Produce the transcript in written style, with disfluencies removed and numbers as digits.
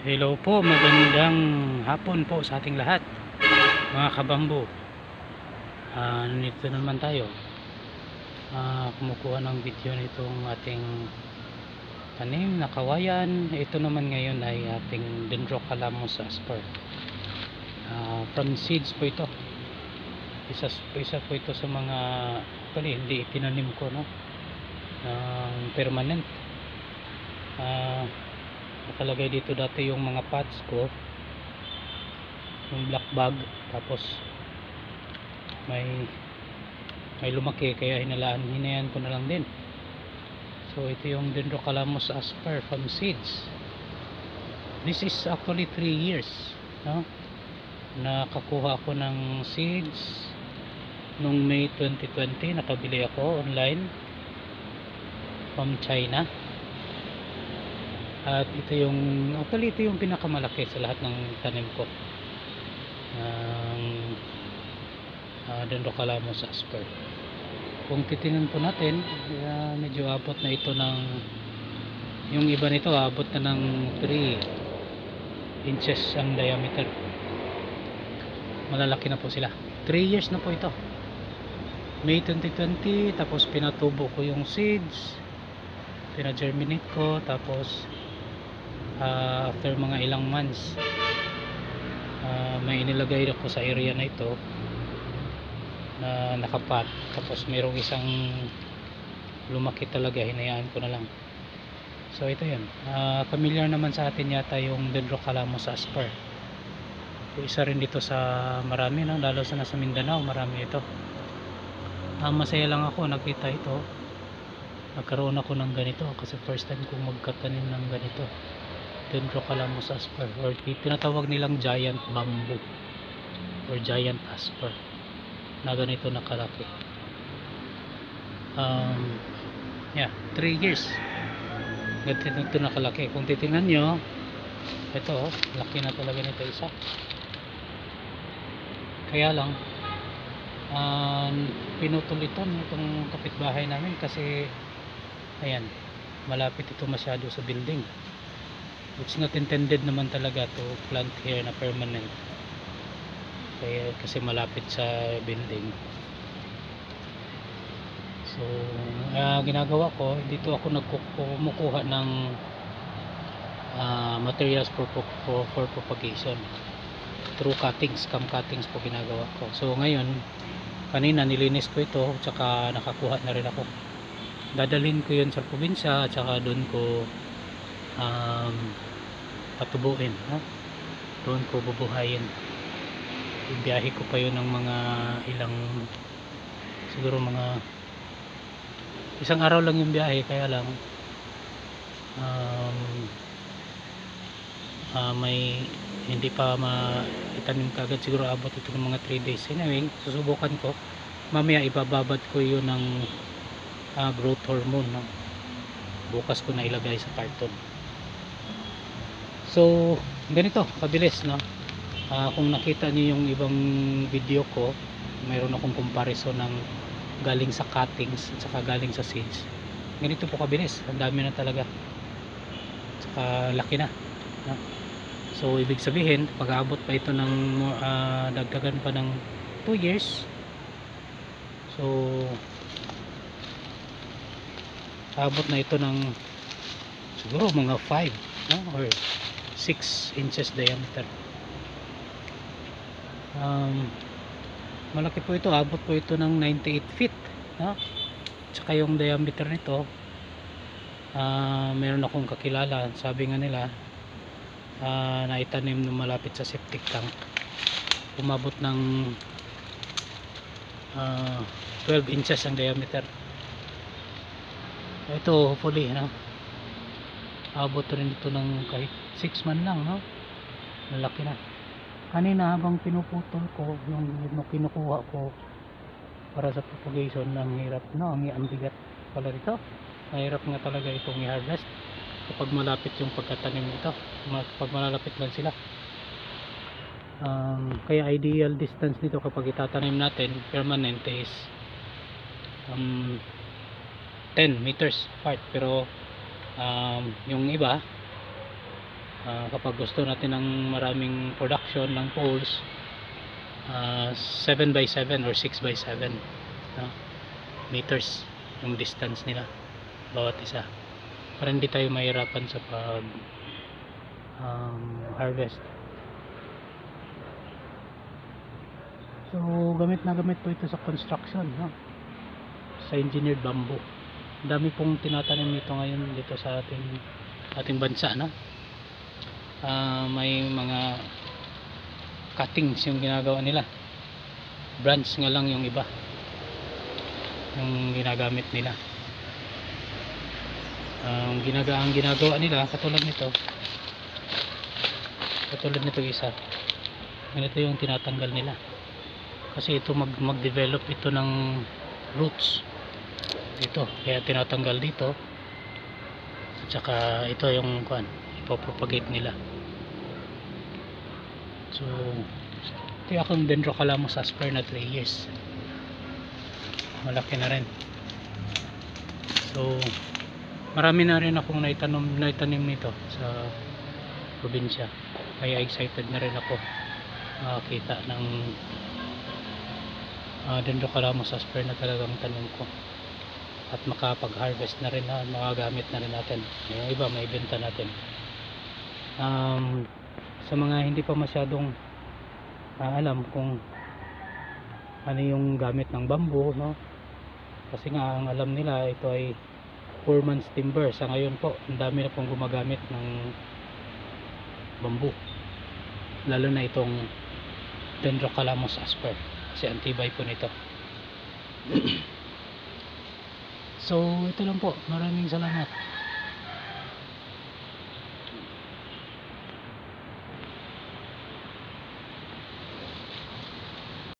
Hello po, magandang hapon po sa ating lahat mga kabambo. Nandito naman tayo, kumukuha ng video nitong ating tanim na kawayan. Ito naman ngayon ay ating Dendrocalamus asper. From seeds po ito. Isa po ito sa mga hindi itinanim ko, no, permanent. Nakalagay dito dati yung mga pots ko, yung black bag, tapos may lumaki kaya hinayaan ko na lang din. So ito yung Dendrocalamus asper from seeds. This is actually 3 years, no? Nakakuha ako ng seeds nung May 2020. Nakabili ako online from China. At ito yung pinakamalaki sa lahat ng tanim ko, Dendrocalamus asper. Kung titingnan po natin, medyo abot na ito ng, yung iba nito abot na ng 3 inches ang diameter. Malalaki na po sila. 3 years na po ito. May 2020, tapos pinatubo ko yung seeds, pina-germinate ko, tapos after mga ilang months, may inilagay ako sa area na ito na nakapat, tapos mayroong isang lumaki talaga, hinayaan ko na lang. So ito yun. Familiar naman sa atin yata yung Dendrocalamus asper. Isa rin dito sa marami, no? Lalo sa nasa Mindanao, marami ito. Masaya lang ako nakita ito, nagkaroon ako ng ganito, kasi first time kong magkatanim ng ganito, Dendrocalamus asper, or tinatawag nilang giant bamboo or giant asper, na ganito nakalaki. 3 years ganito nakalaki. Kung titingnan nyo, ito laki na talaga nito isa. Kaya lang pinutol itong kapitbahay namin kasi ayan, malapit ito masyado sa building. It's not intended naman talaga to plant here na permanent, kasi malapit sa building. So ginagawa ko, dito ako kumukuha ng materials for propagation through cuttings, cam cuttings po ginagawa ko. So ngayon, kanina nilinis ko ito, tsaka nakakuha na rin ako. Dadalhin ko yun sa probinsya, at saka doon ko patubuin, no? Doon ko bubuhayin. Ibiyahe ko pa yun ng mga siguro mga isang araw lang yung biyahe, kaya lang may hindi pa maitanim kagad, siguro abot ito ng mga 3 days. Anyway, susubukan ko mamaya, ibababad ko yun ng growth hormone, no? Bukas ko na ilagay sa carton. So ganito kabilis, no? Kung nakita niyo yung ibang video ko, mayroon akong comparison ng galing sa cuttings at saka galing sa seeds. Ganito po kabilis, ang dami na talaga, saka laki na, no? So ibig sabihin, pag aabot pa ito ng dagdagan pa ng 2 years, so aabot na ito ng siguro mga 5, no? Or 6 inches diameter. Malaki po ito, abot po ito ng 98 feet, no? Tsaka yung diameter nito, meron akong kakilala, sabi nga nila, naitanim na malapit sa septic tank, umabot ng 12 inches ang diameter. Ito hopefully, no, abot rin ito ng kahit 6 man lang, no? Malaki na. Kanina habang pinuputol ko yung kinukuha ko para sa propagation, ang hirap, no? Ang bigat pala rito. Mahirap nga talaga itong i-harvest kapag malapit yung pagkatanim nito, pag malalapit lang sila. Kaya ideal distance nito kapag itatanim natin permanent is 10 meters apart. Pero yung iba Kapag gusto natin ng maraming production ng poles, 7x7 or 6x7 meters yung distance nila bawat isa, para hindi tayo mahirapan sa pag harvest. So gamit na gamit po ito sa construction, sa engineered bamboo. Ang dami pong tinatanim nito ngayon dito sa ating bansa, may mga cuttings yung ginagawa nila, branch nga lang yung iba yung ginagamit nila. Ang ginagawa nila katulad nito isa, ganito yung tinatanggal nila, kasi ito mag-develop ito ng roots dito, kaya tinatanggal dito, at saka ito yung ipopropagate nila. So ito yung akong Dendrocalamus asper na 3 years, malaki na rin. So marami na rin akong naitanim nito sa probinsya, kaya excited na rin ako makakita ng Dendrocalamus asper na talagang tanim ko, at makapag-harvest na rin, makagamit na rin natin. Yung iba may benta natin. Sa mga hindi pa masyadong alam kung ano yung gamit ng bamboo, kasi nga ang alam nila ito ay 4 months timber. Sa ngayon po ang dami na pong gumagamit ng bamboo, lalo na itong Dendrocalamus asper kasi antibay po nito. So ito lang po, maraming salamat.